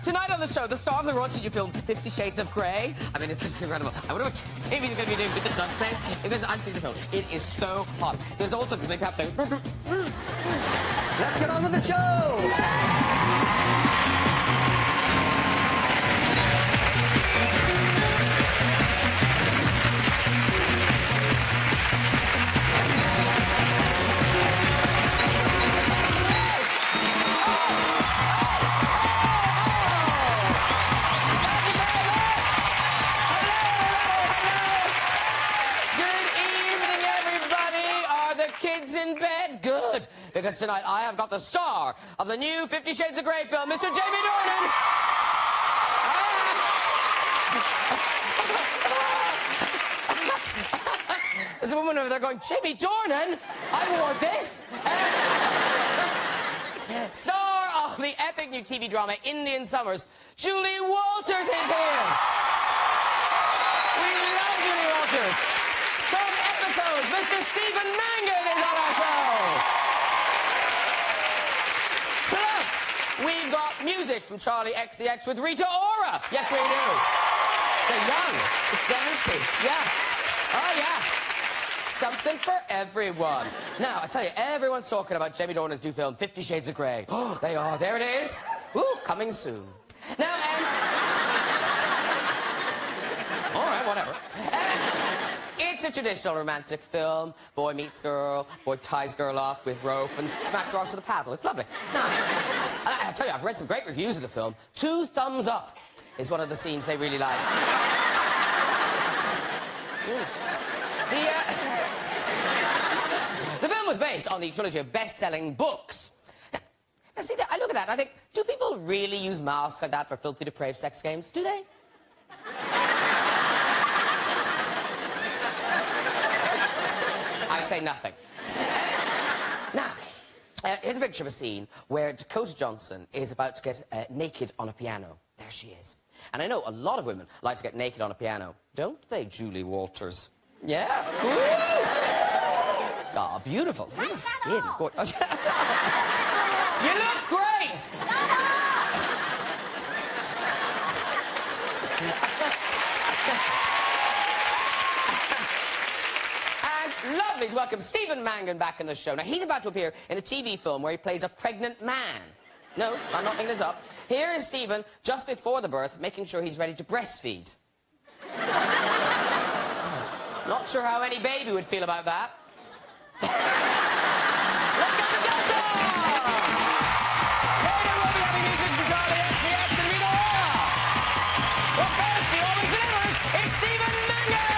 Tonight on the show, the star of the raunchy new film, 50 Shades of Grey. I mean, it's incredible. I wonder what Amy's going to be doing with the duct tape. Because I've seen the film. It is so hot. There's all sorts of things happening. Let's get on with the show! Kids in bed? Good. Because tonight I have got the star of the new 50 Shades of Grey film, Mr. Jamie Dornan. There's a woman over there going, Jamie Dornan? I wore this. Star of the epic new TV drama, Indian Summers, Julie Walters is here. We love Julie Walters. From episodes, Mr. Stephen Mangan is on our show. Plus, we've got music from Charlie XCX with Rita Ora. Yes, we do. They're young. It's dancing. Yeah. Oh, yeah. Something for everyone. Now, I tell you, everyone's talking about Jamie Dornan's new film, 50 Shades of Grey. Oh, they are. There it is. Ooh, coming soon. Now, all right, whatever. It's a traditional romantic film. Boy meets girl, boy ties girl up with rope and smacks her off with a paddle. It's lovely. Now, I tell you, I've read some great reviews of the film. 2 thumbs up is one of the scenes they really like. The film was based on the trilogy of best-selling books. Now, see, I look at that and I think, do people really use masks like that for filthy, depraved sex games? Do they? I say nothing. Now, here's a picture of a scene where Dakota Johnson is about to get naked on a piano. There she is. And I know a lot of women like to get naked on a piano. Don't they, Julie Walters? Yeah? Ah, oh, beautiful. Nice skin. You look great! Lovely to welcome Stephen Mangan back in the show. Now, he's about to appear in a TV film where he plays a pregnant man. No, I'm not making this up. Here is Stephen, just before the birth, making sure he's ready to breastfeed. Not sure how any baby would feel about that. Let's get the guest on! Later we'll be having music from Charlie XCX and Rita Ora. But first, he always delivers, it's Stephen Mangan!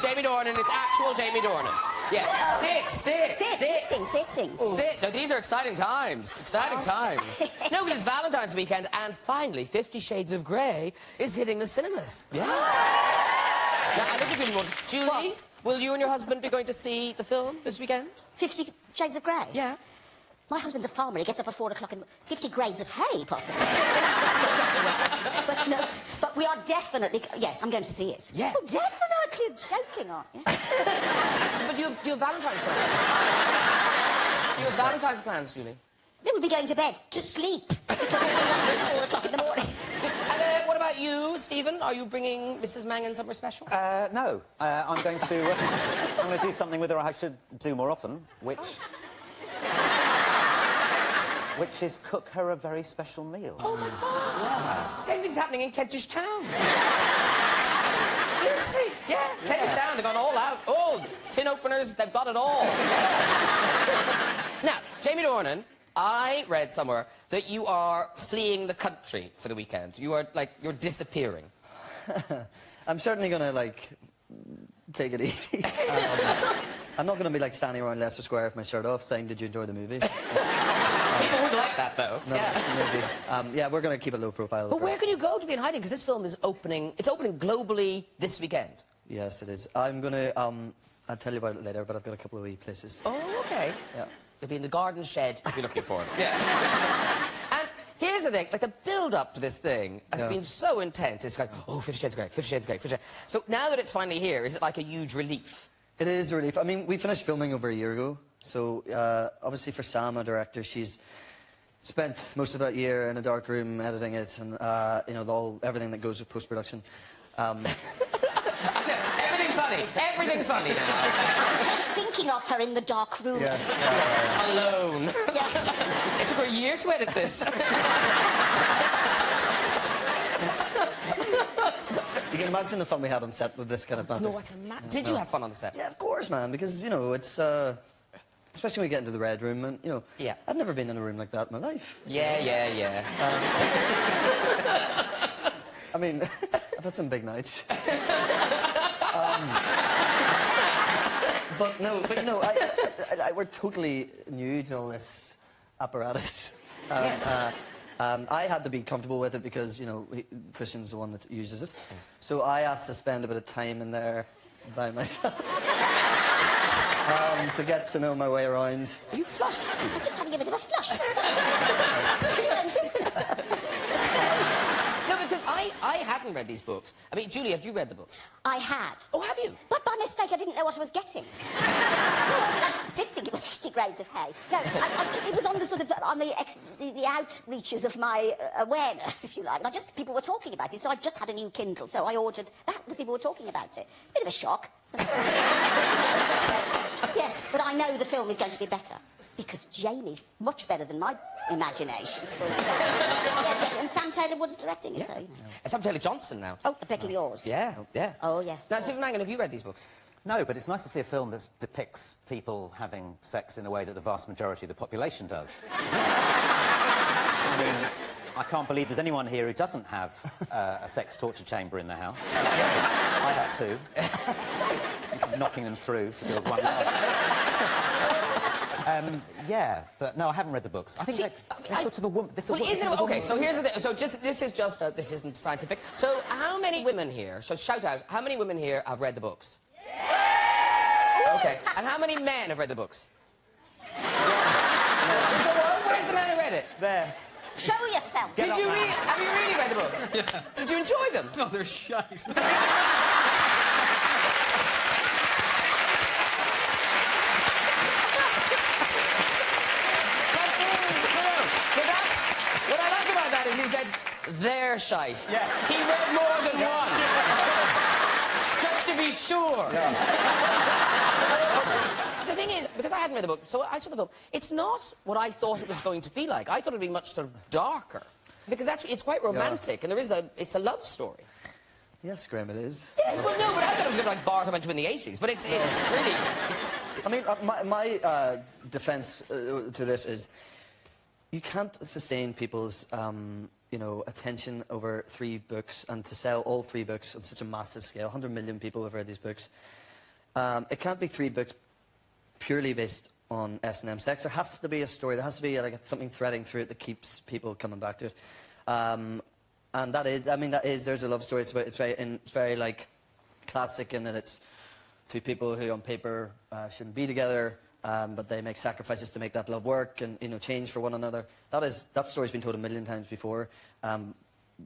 Jamie Dornan, it's actual Jamie Dornan. Yeah, sitting. Sit. No, these are exciting times. Exciting times. No, because it's Valentine's weekend, and finally, 50 Shades of Grey is hitting the cinemas. Yeah. Now, I look at Julie Walters. Julie, what? Will you and your husband be going to see the film this weekend? 50 Shades of Grey? Yeah. My husband's a farmer. He gets up at 4 o'clock in... 50 grades of hay, possibly. But no, but we are definitely... Yes, I'm going to see it. Yeah. Oh, definitely. You're joking, aren't you? But do you have Valentine's plans? Do you have Valentine's plans, Julie? Then we'll be going to bed, to sleep. Because it's 4 o'clock in the morning. And what about you, Stephen? Are you bringing Mrs. Mangan somewhere special? No. I'm going to do something with her I should do more often, which is cook her a very special meal. Oh, my God. Yeah. Same thing's happening in Kentish Town. Seriously, yeah. Kentish Town, they've gone all out. All tin openers, they've got it all. Now, Jamie Dornan, I read somewhere that you are fleeing the country for the weekend. You are, you're disappearing. I'm certainly going to, take it easy. I'm not going to be like standing around Leicester Square with my shirt off saying, "Did you enjoy the movie?" People would like that, though. No, maybe. Yeah, we're going to keep a low profile. But where can you go to be in hiding? Because this film is opening... It's opening globally this weekend. Yes, it is. I'm going to... I'll tell you about it later, but I've got a couple of wee places. Oh, OK. Yeah. They'll be in the garden shed if you're looking for them. Yeah. And here's the thing, like, the build-up to this thing has been so intense. It's like, oh, 50 Shades of Grey, 50 Shades of Grey, 50 Shades... So now that it's finally here, is it like a huge relief? It is a relief. I mean, we finished filming over a year ago. So, obviously for Sam, our director, she's spent most of that year in a dark room editing it and, you know, everything that goes with post-production. Everything's funny. Everything's funny now. I'm just thinking of her in the dark room. Yes. Alone. Yes. It took her a year to edit this. You can imagine the fun we had on set with this kind of banter. No, I can imagine. Did you have fun on the set? Yeah, of course, man, because, you know, it's... especially when we get into the red room and, you know... Yeah. I've never been in a room like that in my life. Yeah. I mean, I've had some big nights. But you know, we're totally new to all this apparatus. Yes. I had to be comfortable with it because, you know, Christian's the one that uses it. So I asked to spend a bit of time in there by myself. To get to know my way around. Are you flushed, Steve? I'm just having a bit of a flush. It's your own business. No, because I hadn't read these books. I mean, Julie, have you read the books? I had. Oh, have you? But by mistake, I didn't know what I was getting. No, I did think it was 50 Grades of Hay. No, it was on the sort of, on the outreaches of my awareness, if you like. And people were talking about it, so I just had a new Kindle, so I ordered that because people were talking about it. Bit of a shock. Yes, but I know the film is going to be better. Because Jamie's much better than my imagination, for a start. And Sam Taylor Wood's directing it, so, you know. Sam Taylor Johnson now. Oh, begging yours. Yeah. Oh, yes. Now, Stephen Mangan, have you read these books? No, but it's nice to see a film that depicts people having sex in a way that the vast majority of the population does. I mean, I can't believe there's anyone here who doesn't have a sex torture chamber in their house. I have two. Knocking them through to build one large. Yeah, but no, I haven't read the books. I think they're sort of a woman. Okay, so here's the thing. So this isn't scientific. So how many women here? So shout out. How many women here have read the books? Yeah! Okay, and how many men have read the books? Yeah. So where's the man who read it? There. Show yourself. Have you really read the books? Yeah. Did you enjoy them? No, they're shite. He said, they're shite. Yeah. He read more than one. Just to be sure. Yeah. The thing is, because I hadn't read the book, so I saw the film, it's not what I thought it was going to be like. I thought it would be much sort of darker. Because actually, it's quite romantic, and it's a love story. Yes, Graham, it is. Yes, well, no, but I thought it was like bars I went to in the 80s, but it's really... I mean, my defence to this is you can't sustain people's, you know, attention over 3 books and to sell all 3 books on such a massive scale. 100 million people have read these books. It can't be 3 books purely based on S&M sex. There has to be a story. There has to be like something threading through it that keeps people coming back to it. And that is, I mean, there's a love story. It's very like classic in that it's 2 people who on paper shouldn't be together. But they make sacrifices to make that love work and, you know, change for one another. That story's been told a million times before,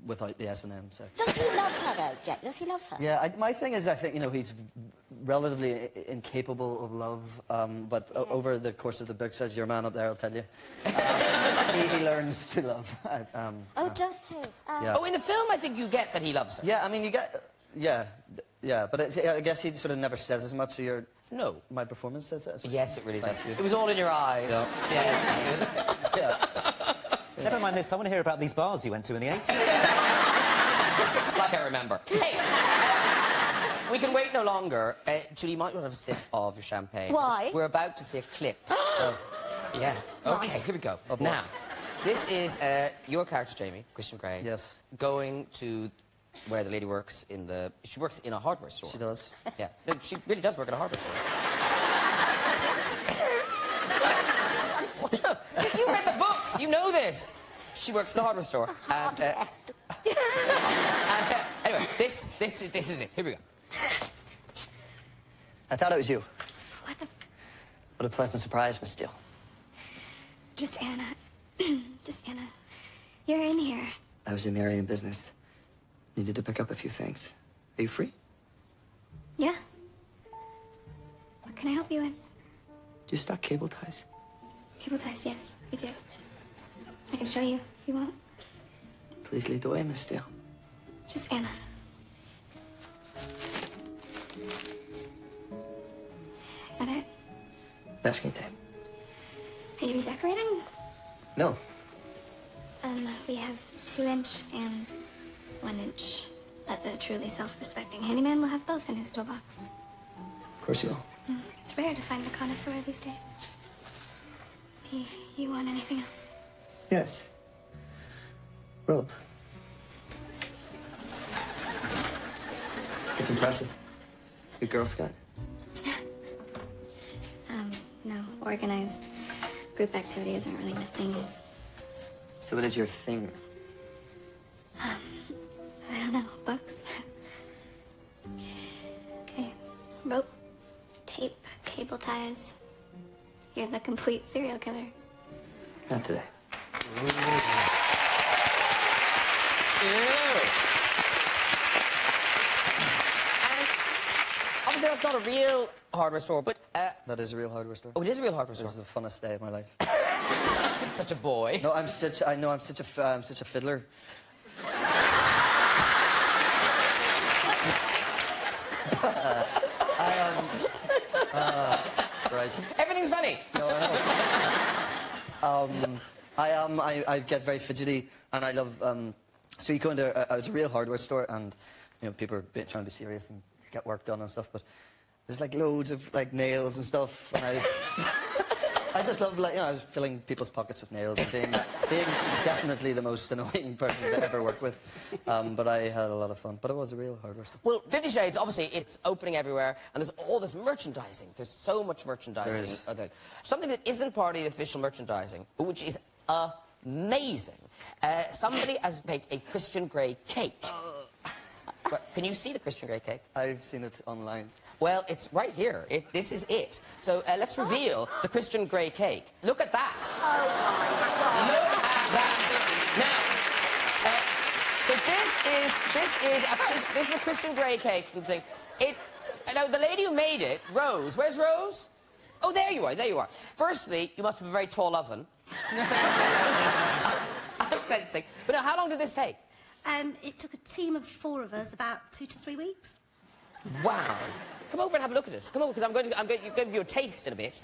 without the S&M sex. Does he love her, though, Jack? Does he love her? Yeah, my thing is, I think, you know, he's relatively incapable of love, but over the course of the books, as your man up there will tell you, he learns to love. Does he? Yeah. Oh, in the film, I think you get that he loves her. Yeah, I mean, you get... Yeah, but I guess he sort of never says as much, so you're... No. My performance says that as well. Yes, it really does. It was all in your eyes. Yeah. Never mind this, I want to hear about these bars you went to in the 80s. Like I remember. Hey, we can wait no longer. Julie, you might want to have a sip of your champagne. Why? We're about to see a clip. Yeah. Okay, Right. here we go. Of now, this is your character, Jamie, Christian Grey. Yes. Going to where the lady works in the... She works in a hardware store. She does. Yeah. No, she really does work in a hardware store. You read the books. You know this. She works in the hardware store. And, anyway, this is it. Here we go. I thought it was you. What the... What a pleasant surprise, Miss Steele. Just Anna. Just Anna. You're in here. I was in the area of business. Needed to pick up a few things. Are you free? Yeah? What can I help you with? Do you stock cable ties? Cable ties, yes, we do. I can show you if you want. Please lead the way, Miss Steele. Just Anna. Is that it? Masking tape. Are you redecorating? No. We have 2-inch and 1-inch. But the truly self-respecting handyman will have both in his toolbox. Of course you will. It's rare to find a connoisseur these days. Do you want anything else? Yes. Rope. It's impressive. Good Girl Scout. No. Organized group activity isn't really my thing. So what is your thing? I don't know. Books? Okay. Rope, tape, cable ties. You're the complete serial killer. Not today. Ew. And obviously that's not a real hardware store, but... That is a real hardware store. Oh, it is a real hardware This store. is the funnest day of my life. Such a boy. No, I'm such a fiddler. Christ. Everything's funny. No, I know. I get very fidgety, and I love. So you go into a real hardware store, and you know people are trying to be serious and get work done and stuff, but there's like loads of like nails and stuff, and I just love like I was filling people's pockets with nails and being definitely the most annoying person to ever work with, but I had a lot of fun. But it was a real hardware store. Well, 50 Shades, obviously, it's opening everywhere, and there's all this merchandising. There's so much merchandising. There is. Something that isn't part of the official merchandising, but which is amazing. Somebody has baked a Christian Grey cake. Can you see the Christian Grey cake? I've seen it online. Well, it's right here. This is it. So let's reveal the Christian Grey cake. Look at that. Oh, my God. Look at that. Now, so this is a Christian Grey cake from the thing. Now, the lady who made it, Rose. Where's Rose? Oh, there you are. There you are. Firstly, you must have a very tall oven. I'm sensing. But now, how long did this take? It took a team of 4 of us about 2 to 3 weeks. Wow. Come over and have a look at it. Come over, because I'm going to give you a taste in a bit.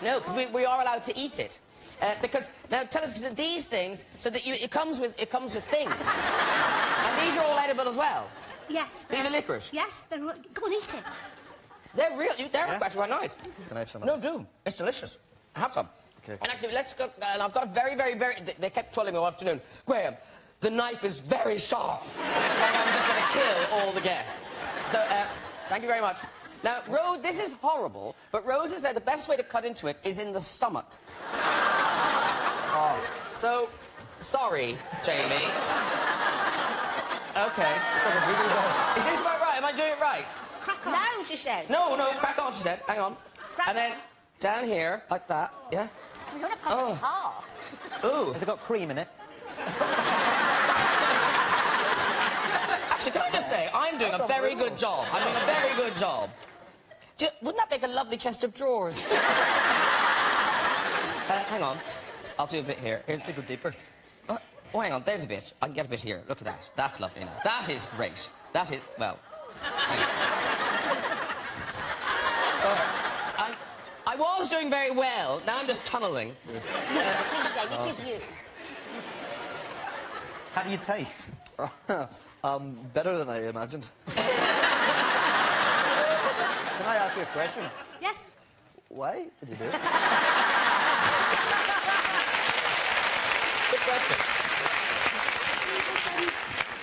No, because we are allowed to eat it. Because now tell us, because these things, so that it comes with things, and these are all edible as well. Yes. These are licorice. Yes, they're... Go on, eat it. They're real. They're actually quite nice. Can I have some? No, do. It's delicious. Have some. Okay. And actually, let's go. And I've got a very. They kept telling me all afternoon, Graham, the knife is very sharp. Like I'm just going to kill all the guests. So, thank you very much. Now, Rose, this is horrible, but Rose has said the best way to cut into it is in the stomach. Oh. So, sorry, Jamie. Okay. Is this about right? Am I doing it right? Crack on. No, she says. No, crack on, she said. Hang on. And then down here, like that. Yeah? We don't have to cut it in half. Ooh. Has it got cream in it? Actually, can I just say, I'm doing a very good job. I'm doing a very good job. Wouldn't that make a lovely chest of drawers? Hang on. I'll do a bit here. Here's to go deeper. Oh, hang on. There's a bit. I can get a bit here. Look at that. That's lovely now. That is great. That is, well... I was doing very well. Now I'm just tunnelling. Please, Jamie, it is you. How do you taste? Better than I imagined. Can I ask you a question? Yes. Why did you do it? Good question.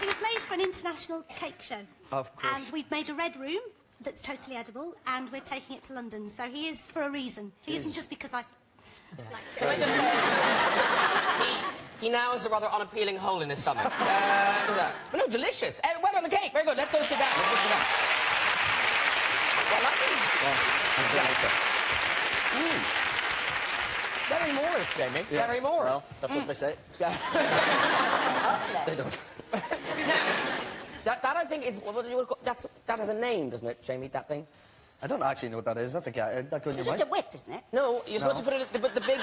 was made for an international cake show. Of course. And we've made a red room that's totally edible, and we're taking it to London. So he is for a reason. He isn't just because I... Can I just say, he now has a rather unappealing hole in his stomach. Look at that. But no, delicious. Well on the cake. Very good. Let's go sit down. Let's go sit down. Well, lovely. Very Moorish, Jamie. Yes. Very Moorish. Well, that's what they say. Yeah. They don't. Now, that I think is... What do you call, that has a name, doesn't it, Jamie, that thing? I don't actually know what that is. That's a guy. That goes in It's your just a mouth. whip, isn't it? No, you're supposed to put it... But the big...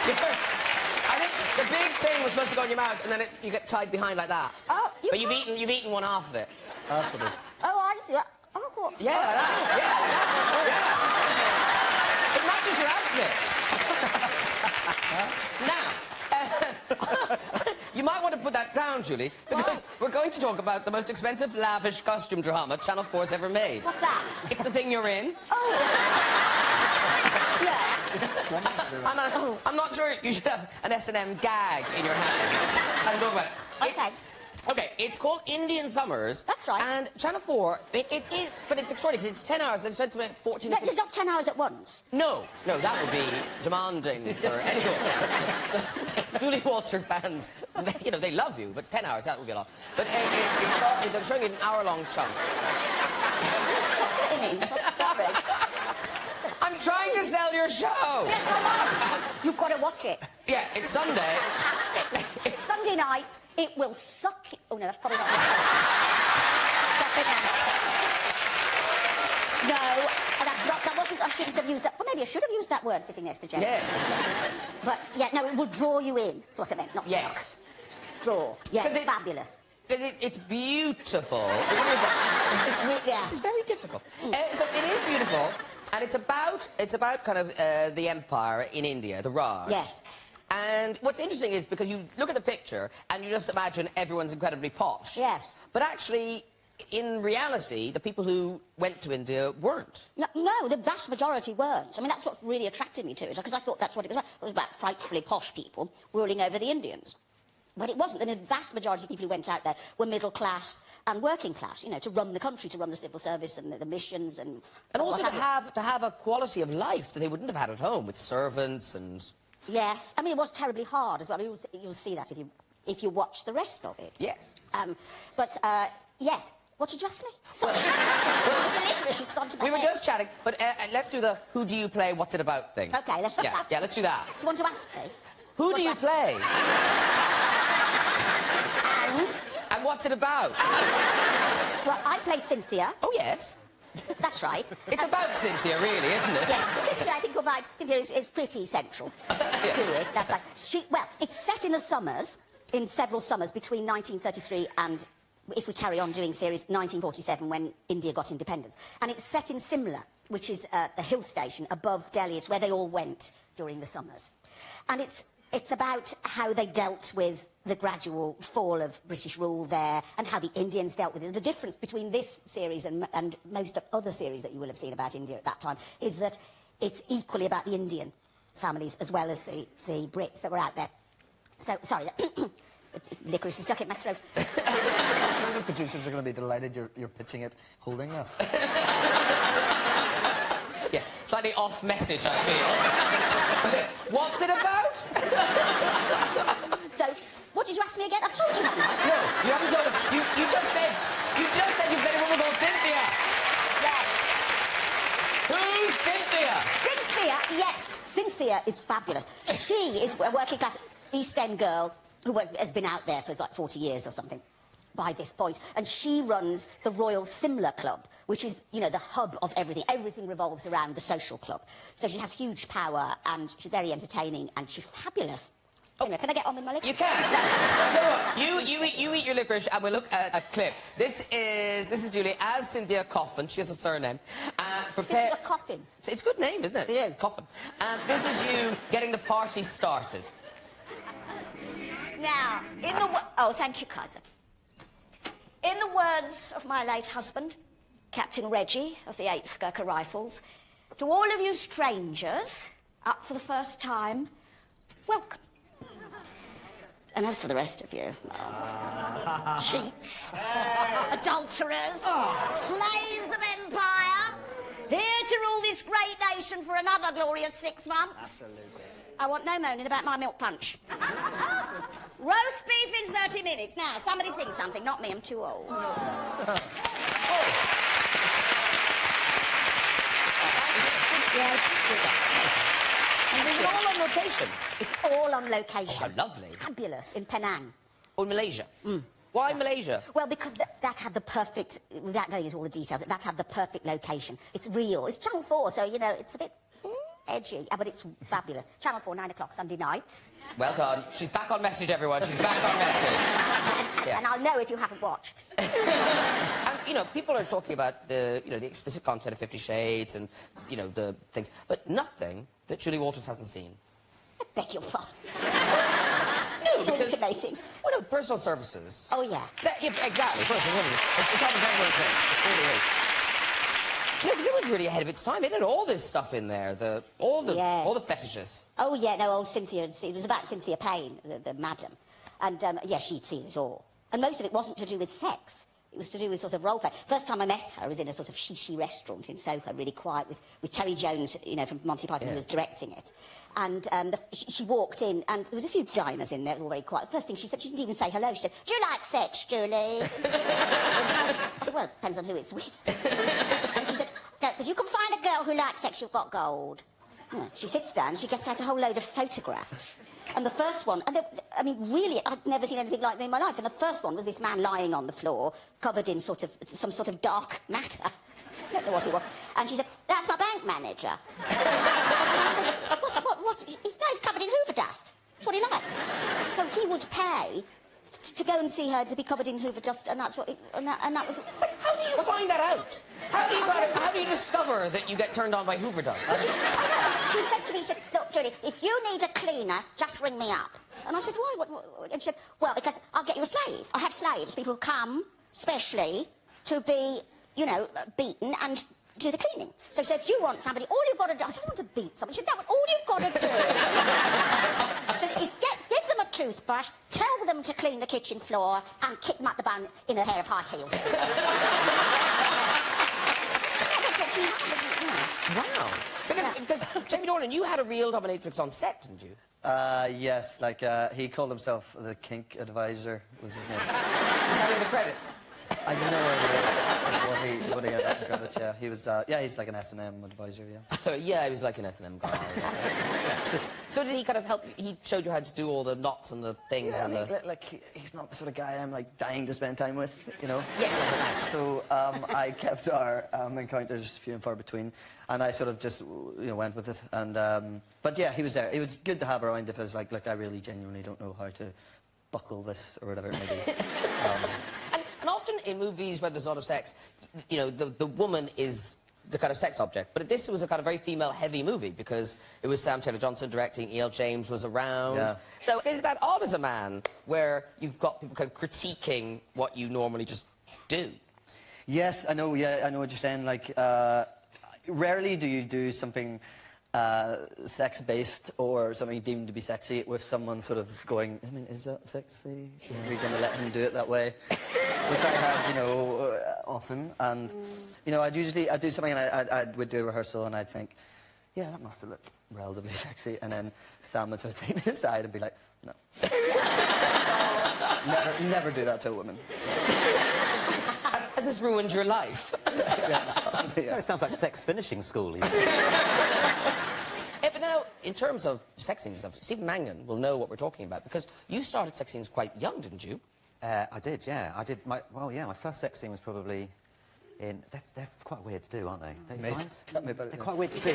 I think the big thing was supposed to go in your mouth, and then you get tied behind like that. Oh, But you've eaten one half of it. That's what it is. Oh, I see. Oh, what? Yeah, that. Yeah. It matches your outfit. Now, you might want to put that down, Julie, because we're going to talk about the most expensive, lavish costume drama Channel 4's ever made. What's that? It's the thing you're in. Oh. Yeah. I'm not sure you should have an S&M gag in your hand. I'll talk about it. Okay. Okay, it's called Indian Summers. That's right. And Channel 4, it is, but it's extraordinary because it's 10 hours. They've spent to make 14 No, it's not 10 hours at once. No, that would be demanding for anyone. Julie Walter fans, they love you, but 10 hours, that would be a lot. But they're showing it in hour-long chunks. I'm trying to sell your show. Yes, come on. You've got to watch it. Yeah, it's Sunday. It's Sunday night. It will suck. Oh, no, that's probably not right. No, that's not. That wasn't. I shouldn't have used that. Well, maybe I should have used that word sitting next to Jen. Yes. But, yeah, no, it will draw you in. That's what I meant, not Yes. suck. Draw. Yes, Because fabulous. It's beautiful. Yeah. This is very difficult. So it is beautiful, and it's about kind of the empire in India, the Raj. Yes. And what's interesting is because you look at the picture and you just imagine everyone's incredibly posh. Yes. But actually, in reality, the people who went to India weren't. No, the vast majority weren't. I mean, that's what really attracted me to it, because I thought that's what it was about. It was about frightfully posh people ruling over the Indians. But it wasn't. And the vast majority of people who went out there were middle class and working class, to run the country, to run the civil service and the missions and also to have a quality of life that they wouldn't have had at home with servants and... Yes. I mean, it was terribly hard as well. You'll see that if you watch the rest of it. Yes. Yes. What did you ask me? Sorry. It's English. It's gone to my We were head. just chatting, but let's do the who do you play, what's it about thing. OK, let's do that. Yeah, let's do that. Do you want to ask me? Who do you play? And what's it about? Well, I play Cynthia. Oh, yes. That's right. It's about Cynthia, really, isn't it? Yeah, Cynthia, I think Cynthia is pretty central to it. That's right. Well, it's set in the summers, in several summers, between 1933 and, if we carry on doing series, 1947, when India got independence. And it's set in Simla, which is the hill station above Delhi. It's where they all went during the summers. And it's about how they dealt with the gradual fall of British rule there and how the Indians dealt with it. The difference between this series and most other series that you will have seen about India at that time is that it's equally about the Indian families as well as the Brits that were out there. So, sorry, licorice is stuck in my throat. The producers are going to be delighted you're pitching it holding that. Yeah, slightly off message, I feel. What's it about? So, what did you ask me again? I've told you that now. No, you haven't told us. You just said you played a woman called Cynthia. Yes. Who's Cynthia? Cynthia, yes. Cynthia is fabulous. She is a working class East End girl who has been out there for like 40 years or something by this point. And she runs the Royal Simla Club, which is, the hub of everything. Everything revolves around the social club. So she has huge power and she's very entertaining and she's fabulous. Anyway, can I get on with my licorice? You can. I'll tell you what, you eat your licorice and we'll look at a clip. This is Julie as Cynthia Coffin. She has a surname. Prepare... Cynthia Coffin. It's a good name, isn't it? Yeah, Coffin. And this is you getting the party started. Now, oh, thank you, cousin. In the words of my late husband, Captain Reggie of the 8th Gurkha Rifles, to all of you strangers up for the first time, welcome. And as for the rest of you, cheats, adulterers, slaves of empire, here to rule this great nation for another glorious 6 months. Absolutely. I want no moaning about my milk punch. Roast beef in 30 minutes. Now, somebody sing something. Not me, I'm too old. And is it all on location? It's all on location. Oh, how lovely. Fabulous, in Penang. Oh, in Malaysia? Why Malaysia? Well, because that had the perfect, without going into all the details, that had the perfect location. It's real. It's Channel 4, so, you know, it's a bit edgy, but it's fabulous. Channel 4, 9 o'clock, Sunday nights. Well done. She's back on message, everyone. She's back on message. And I'll know if you haven't watched. And, you know, people are talking about the, you know, the explicit content of 50 Shades and, you know, the things, but nothing that Julie Walters hasn't seen. I beg your pardon. No, because... Intimating. Well, no, personal services. Oh, yeah. Yeah, exactly. Personal services. It's on everyone's thing. It really is. No, because it was really ahead of its time. It had all this stuff in there, all the fetishes. Oh, yeah, no, old Cynthia, it was about Cynthia Payne, the madam. And, yeah, she'd seen it all. And most of it wasn't to do with sex. It was to do with sort of role play. First time I met her, I was in a sort of shishi restaurant in Soho, really quiet, with Terry Jones, you know, from Monty Python, who was directing it. And she walked in, and there was a few diners in there, it was all very quiet. The first thing she said, she didn't even say hello, she said, "Do you like sex, Julie?" Well, depends on who it's with. And she said, "No, because you can find a girl who likes sex, you've got gold." She sits down, she gets out a whole load of photographs. And the first one, and I mean, really, I'd never seen anything like it in my life. And the first one was this man lying on the floor, covered in some sort of dark matter. I don't know what it was. And she said, "That's my bank manager." And I said, what? He's covered in Hoover dust. That's what he likes. So he would pay to go and see her to be covered in Hoover dust, and that's what. And that was. But how do you find that out? How do you discover that you get turned on by Hoover dust? She said to me, she said, "Look, Julie, if you need a cleaner, just ring me up." And I said, "Why? What?" And she said, "Well, because I'll get you a slave. I have slaves, people who come specially to be, you know, beaten and do the cleaning. So if you want somebody, all you've got to do..." I said, "I want to beat somebody." She said, "No, but all you've got to do is give them a toothbrush, tell them to clean the kitchen floor, and kick them up the bum in a pair of high heels." Wow. Because Jamie Dornan, you had a real dominatrix on set, didn't you? Yes, like, he called himself the kink advisor, was his name. Is that in the credits? I don't know what he had in the credits, yeah. He was, yeah, he's like an S&M advisor, yeah. Yeah, he was like an S&M guy. So did he kind of help, he showed you how to do all the knots and the things Yeah, and I mean, like, he's not the sort of guy I'm, like, dying to spend time with, you know? Yes, I know. So, I kept our encounters few and far between, and I sort of just, you know, went with it, and, but yeah, he was there. It was good to have around if it was like, look, I really genuinely don't know how to buckle this, or whatever it may be. And often in movies where there's a lot of sex, you know, the woman is the kind of sex object. But this was a kind of very female-heavy movie because it was Sam Taylor-Johnson directing, E.L. James was around. Yeah. So is that odd as a man, where you've got people kind of critiquing what you normally just do? Yes, I know, yeah, I know what you're saying. Like, rarely do you do something sex-based or something deemed to be sexy with someone sort of going, I mean, is that sexy? Are we going to let him do it that way? Which I have, you know, often. And, you know, I'd do something and I would do a rehearsal and I'd think, yeah, that must have looked relatively sexy. And then Sam would sort of take me aside and be like, no. never do that to a woman. Has this ruined your life? Yeah, it sounds like sex finishing school. But now, in terms of sex scenes and stuff, Stephen Mangan will know what we're talking about because you started sex scenes quite young, didn't you? I did, yeah. My first sex scene was probably in... They're quite weird to do, aren't they? Don't you find? Tell me about it. They're quite weird to do.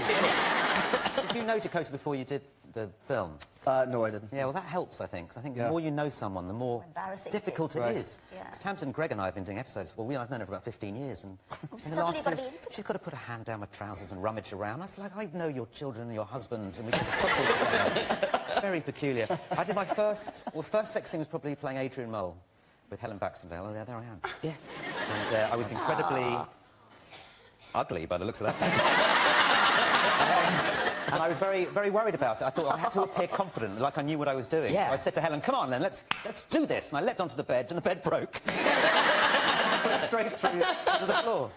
Did you know Dakota before you did the film? No, I didn't. Yeah, well, that helps, I think, because I think Yeah. the more you know someone, the more embarrassing difficult it Right. is. Yeah. Because Tamsin, Greg and I have been doing episodes, well, I've known her for about 15 years, and in the suddenly last gotta scene, be intimate. she's got to put her hand down my trousers and rummage around. I was like, I know your children and your husband, and we did a football together. It's very peculiar. I did my first sex scene was probably playing Adrian Mole with Helen Baxendale. Oh, yeah, there I am. Yeah. And I was incredibly ugly by the looks of that. And I was very, very worried about it. I thought I had to appear confident, like I knew what I was doing. Yeah. So I said to Helen, come on then, let's do this. And I leapt onto the bed, and the bed broke. Straight through to the floor.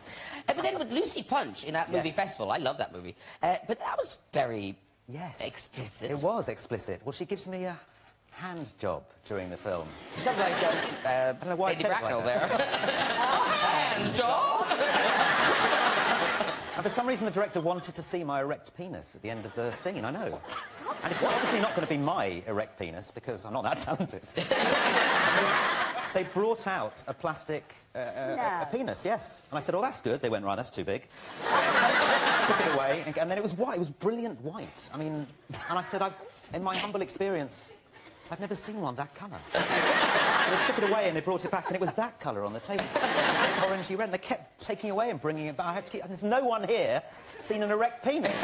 But then with Lucy Punch in that movie Yes. Festival, I love that movie. But that was very Yes. explicit. It was explicit. Well, she gives me a hand job during the film. Something like I don't know why I Lady said it like Bracknell that. there. Hand job. And for some reason, the director wanted to see my erect penis at the end of the scene, I know. And it's obviously not going to be my erect penis, because I'm not that talented. They brought out a plastic a penis, yes. And I said, oh, that's good. They went, right, that's too big. Took it away, and then it was white. It was brilliant white. I mean, and I said, in my humble experience, I've never seen one that colour. They took it away and they brought it back, and it was that colour on the table. Orangey red. And they kept taking away and bringing it back. I had to keep, and there's no one here seen an erect penis.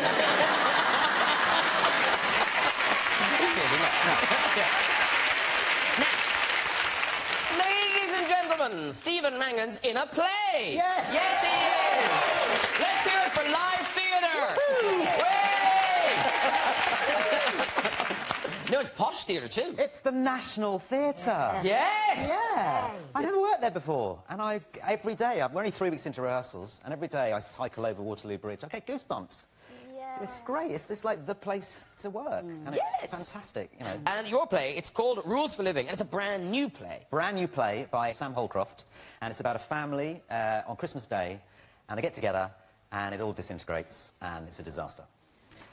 Ladies and gentlemen, Stephen Mangan's in a play. Yes. Yes, he is. Let's hear it for live theatre. No, it's posh theatre too. It's the National Theatre. Yes. Yeah. I never worked there before, and every day, we're only 3 weeks into rehearsals, and every day I cycle over Waterloo Bridge. I get goosebumps. Yeah. It's great. It's like the place to work, and Yes. it's fantastic, you know. And your play, it's called Rules for Living, and it's a brand new play. Brand new play by Sam Holcroft, and it's about a family on Christmas Day, and they get together, and it all disintegrates, and it's a disaster.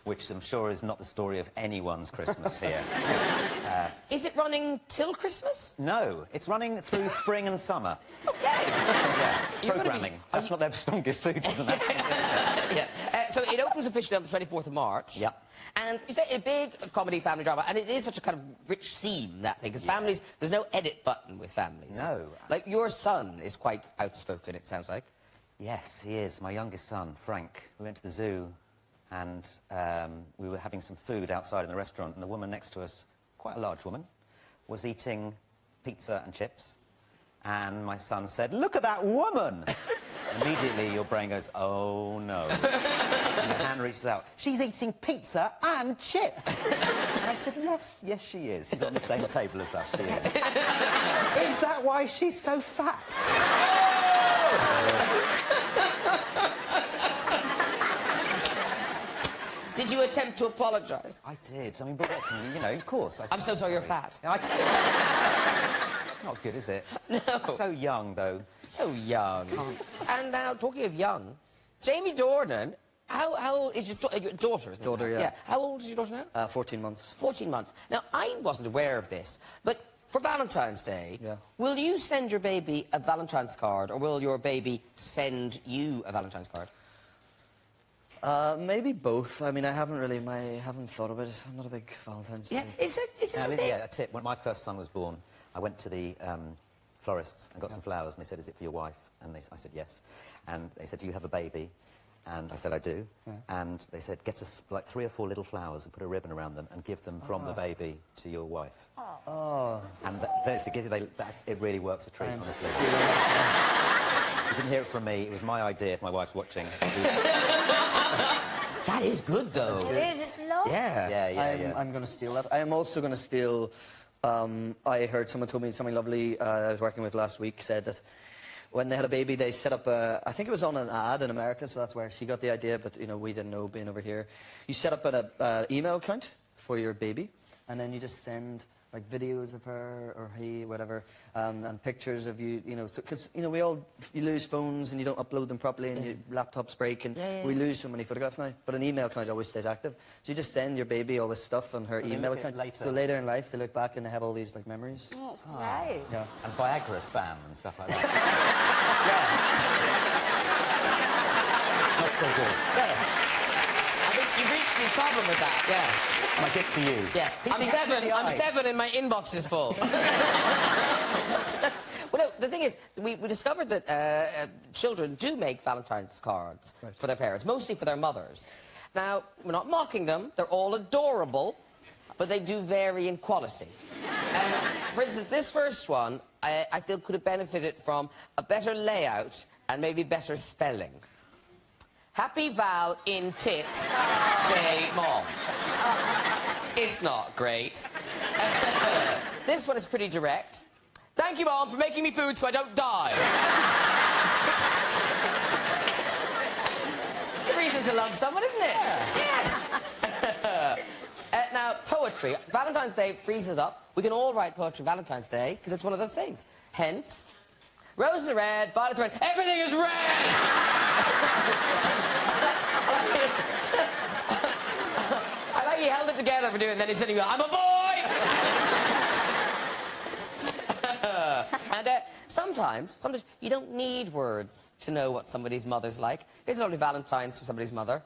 Which I'm sure is not the story of anyone's Christmas here. Is it running till Christmas? No, it's running through spring and summer. Okay. Yeah, You're gonna be- programming. That's not their strongest suit, isn't it? Yeah. So it opens officially on the 24th of March. Yeah. And you say a big comedy family drama, and it is such a kind of rich theme, that thing, because families, there's no edit button with families. No. Like, your son is quite outspoken, it sounds like. Yes, he is. My youngest son, Frank. We went to the zoo, and we were having some food outside in the restaurant, and the woman next to us, quite a large woman, was eating pizza and chips. And my son said, look at that woman! Immediately, your brain goes, oh, no. And your hand reaches out. She's eating pizza and chips! And I said, yes, she is. She's on the same table as us, she is. Is that why she's so fat? Did you attempt to apologise? I did. I mean, but what can you know, of course. I'm so sorry you're fat. Not good, is it? No. So young, though. So young. And now, talking of young, Jamie Dornan, how old is your daughter? Isn't it? Daughter, yeah. How old is your daughter now? 14 months. 14 months. Now, I wasn't aware of this, but for Valentine's Day, will you send your baby a Valentine's card, or will your baby send you a Valentine's card? Maybe both. I mean, I haven't thought of it. I'm not a big Valentine's Day. Yeah, is this a thing? Yeah, a tip. When my first son was born, I went to the florists and got some flowers, and they said, is it for your wife? And I said, yes. And they said, do you have a baby? And I said, I do. And they said, get us like 3 or 4 little flowers and put a ribbon around them and give them from the baby to your wife. Oh. And it really works a treat, honestly. You didn't hear it from me. It was my idea, if my wife's watching. That is good, though. It is, it's lovely. Yeah. I'm going to steal that. I am also going to steal... I heard someone told me something lovely I was working with last week, said that when they had a baby, they set up I think it was on an ad in America, so that's where she got the idea, but, you know, we didn't know being over here. You set up an email account for your baby, and then you just send, like, videos of her or he, whatever, and pictures of you, you know, because, you know, you lose phones and you don't upload them properly and your laptops break, and we lose so many photographs now, but an email account always stays active. So you just send your baby all this stuff on her email account. So later in life, they look back and they have all these, like, memories. Oh, it's great. Yeah. And Viagra spam and stuff like that. Not so good. I think you've reached the problem with that, My gift to you. Yeah. I'm 7 and my inbox is full. Well, no, the thing is, we discovered that children do make Valentine's cards for their parents, mostly for their mothers. Now, we're not mocking them. They're all adorable, but they do vary in quality. For instance, this first one, I feel could have benefited from a better layout and maybe better spelling. Happy Val in Tits Day, Mom. It's not great. This one is pretty direct. Thank you, Mom, for making me food so I don't die. It's a reason to love someone, isn't it? Yeah. Yes. Now, poetry. Valentine's Day freezes up. We can all write poetry Valentine's Day, because it's one of those things. Hence, roses are red, violets are red, everything is red! I like he held it together for doing, then he said, I'm a boy! And sometimes you don't need words to know what somebody's mother's like. Here's a lovely Valentine's for somebody's mother.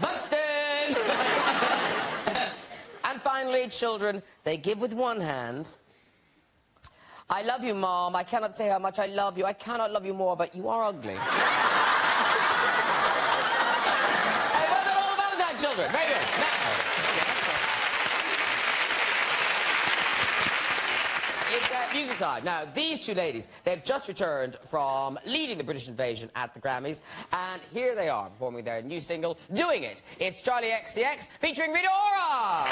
Busted! And finally, children, they give with one hand. I love you, Mom. I cannot say how much I love you. I cannot love you more, but you are ugly. Hey, well done, all the Valentine children. Very good. Now, it's music time. Now, these two ladies, they've just returned from leading the British invasion at the Grammys, and here they are performing their new single, Doing It. It's Charlie XCX featuring Rita Ora.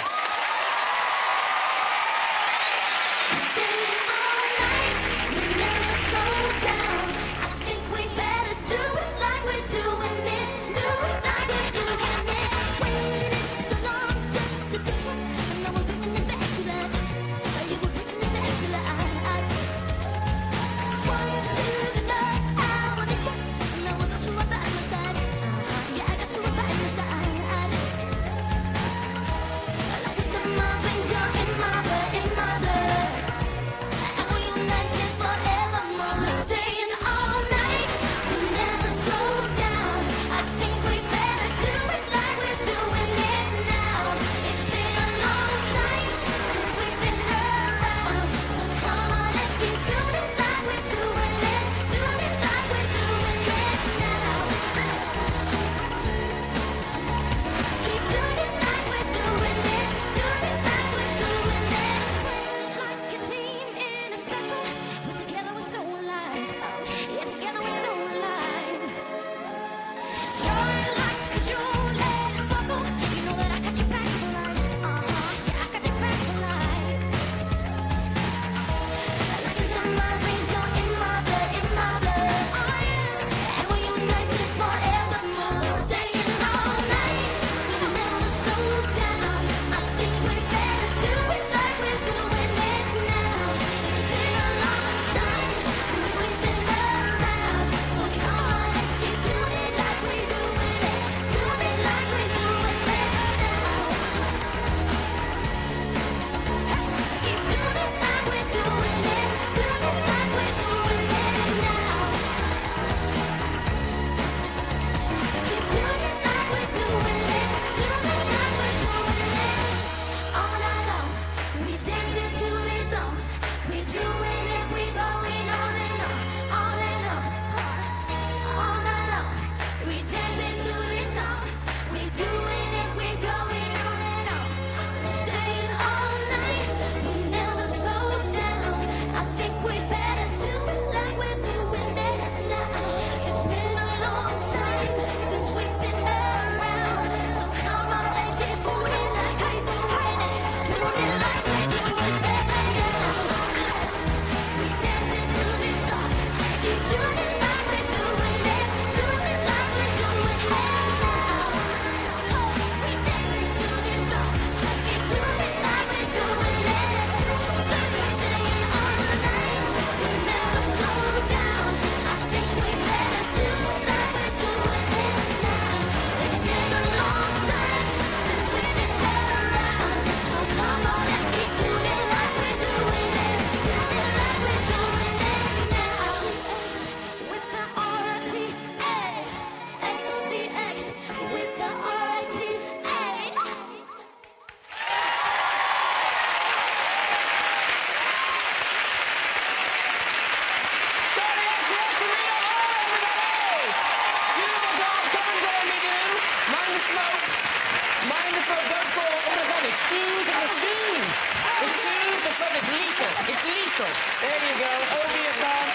The smoke is lethal. It's lethal. There you go. Over you come.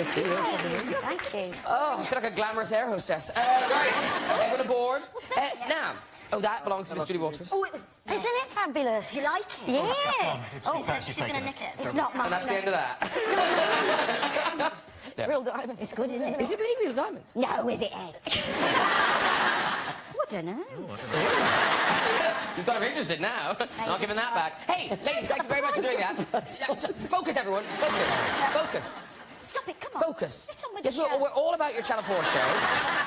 Thank you. Oh, I feel like a glamorous air hostess. Right, everyone aboard. Now, that belongs to Miss Julie Walters. Oh, it was... Isn't it fabulous? Do you like it? Yeah. She's going to nick it. It's not mine. And that's the end of that. Real diamond. It's good, isn't it? Is it really real diamonds? No, is it, Ed? I don't know. You've got her interested now. Not giving that back. Hey, ladies, thank you very much for doing that. Focus, everyone. Focus. Focus. Stop it, come on. Focus. Get on with Yes, the show. we're all about your Channel 4 show.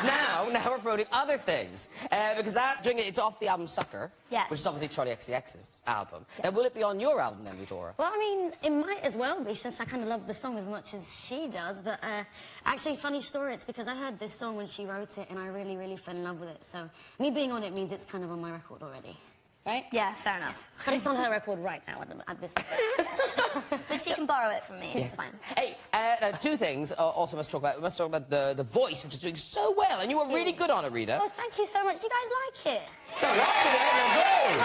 now we're promoting other things. Because it's off the album Sucker. Yes. Which is obviously Charlie XCX's album. Yes. Now, will it be on your album then, Vitora? Well, I mean, it might as well be, since I kind of love the song as much as she does. But actually, funny story, it's because I heard this song when she wrote it, and I really, really fell in love with it. So me being on it means it's kind of on my record already. Right? Yeah, fair enough. But it's on her record right now at this But she can borrow it from me. It's fine. Hey, now, two things also must talk about. We must talk about the voice, which is doing so well, and you were really good on it, Rita. Oh, thank you so much. You guys like it? No, watch it, no, great.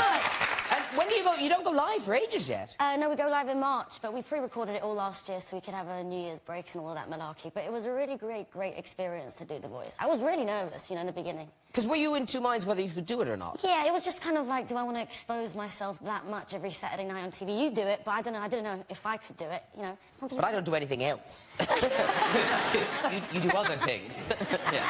And when do you go? You don't go live for ages yet. No, we go live in March, but we pre-recorded it all last year so we could have a New Year's break and all that malarkey. But it was a really great experience to do the voice. I was really nervous, in the beginning. Because were you in two minds whether you could do it or not? Yeah, it was just kind of like, do I want to expose myself that much every Saturday night on TV? You do it, but I don't know. I didn't know if I could do it, But I don't do anything else. you do other things. Yeah.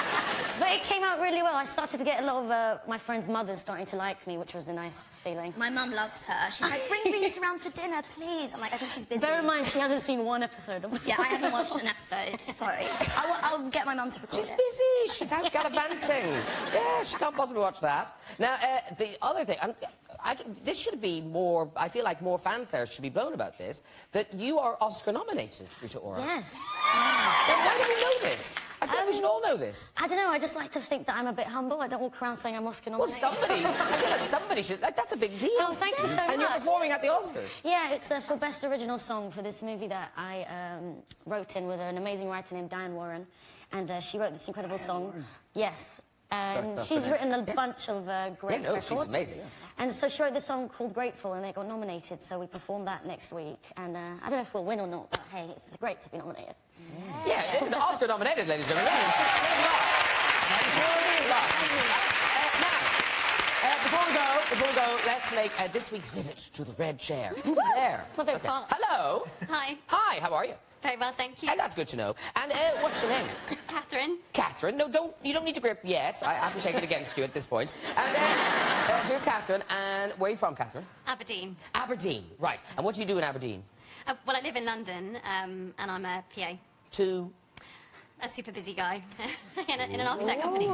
But it came out really well. I started to get a lot of my friends' mothers starting to like me, which was a nice feeling. My mum loves her. She's like, bring Rita around for dinner, please. I'm like, I think she's busy. Bear in mind, she hasn't seen one episode of Yeah, I haven't watched an episode. Sorry. I'll get my mum to record She's it. busy. She's out gallivanting. Yeah, she can't possibly watch that. Now, the other thing, this should be more, I feel like more fanfare should be blown about this, that you are Oscar nominated, Rita Ora. Yes. Now, why do we know this? I feel like we should all know this. I don't know, I just like to think that I'm a bit humble. I don't walk around saying I'm Oscar Well, nominated. I feel like somebody should, that's a big deal. Oh, thank you so much. And you're performing at the Oscars. Yeah, it's for Best Original Song for this movie that I wrote in with an amazing writer named Diane Warren. And she wrote this incredible song. Yes. And she's written a bunch of great records. she's amazing. And so she wrote this song called Grateful, and it got nominated, so we performed that next week. And I don't know if we'll win or not, but hey, it's great to be nominated. Yeah, it's Oscar nominated, ladies and gentlemen. Now, before we go, let's make this week's visit to the red chair. There. It's my favourite part. Hello. Hi. Hi, how are you? Very well, thank you. And that's good to know. And what's your name? Catherine. Catherine. No, you don't need to grip yet. I haven't taken it against you at this point. And so you're Catherine, and where are you from, Catherine? Aberdeen. Aberdeen, right. And what do you do in Aberdeen? Well, I live in London, and I'm a PA. To? A super busy guy in an architect company.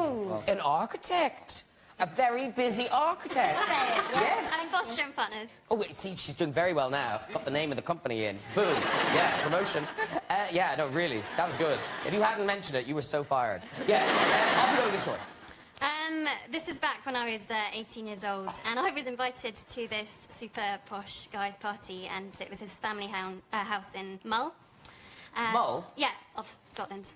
An architect. A very busy architect. Yes. And Foster and Partners. Oh, wait, see, she's doing very well now. Got the name of the company in. Boom. Yeah, promotion. Yeah, no, really, that was good. If you hadn't mentioned it, you were so fired. Yeah, off we go with this one. This is back when I was 18 years old, and I was invited to this super posh guy's party, and it was his family house in Mull. Mull? Yeah, off Scotland.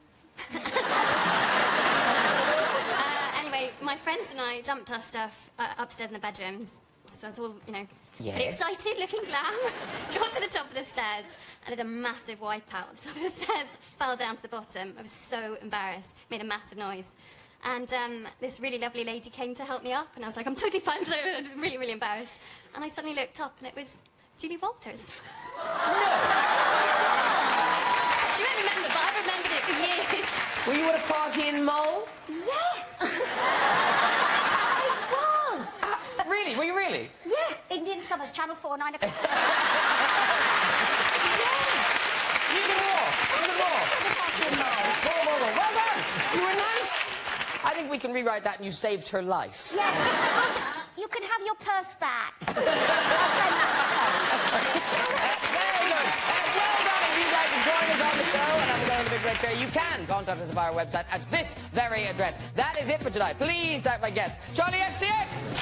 Anyway, my friends and I dumped our stuff upstairs in the bedrooms. So I was all, pretty excited, looking glam. Got to the top of the stairs and did a massive wipe out. The top of the stairs fell down to the bottom. I was so embarrassed, made a massive noise. And this really lovely lady came to help me up, and I was like, I'm totally fine, so really, really embarrassed. And I suddenly looked up, and it was Julie Walters. She won't remember, but I've remembered it for years. Were you at a party in Mull? Yes! I was! Really? Were you really? Yes! Indian Summers, Channel 4, 9 o'clock. Yes! Even more! More. Well done! You were nice! I think we can rewrite that and you saved her life. Yes, you can have your purse back. Very good. Well done. If you guys have joined us on the show and I'm going to the Big Red Chair, you can contact us via our website at this very address. That is it for tonight. Please thank my guests, Charlie XCX,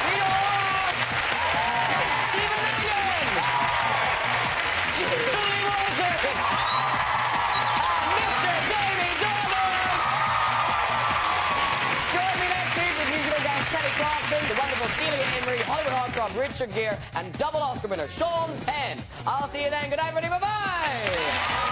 Rita Ora, Stephen Mangan, Julie Walters, Mr. Jamie Dornan. Join me next week with musical guest Kelly Clarkson, the wonderful Celia Emery, Hollywood heartthrob Richard Gere, and double Oscar winner Sean Penn. I'll see you then. Good night, everybody. Bye-bye.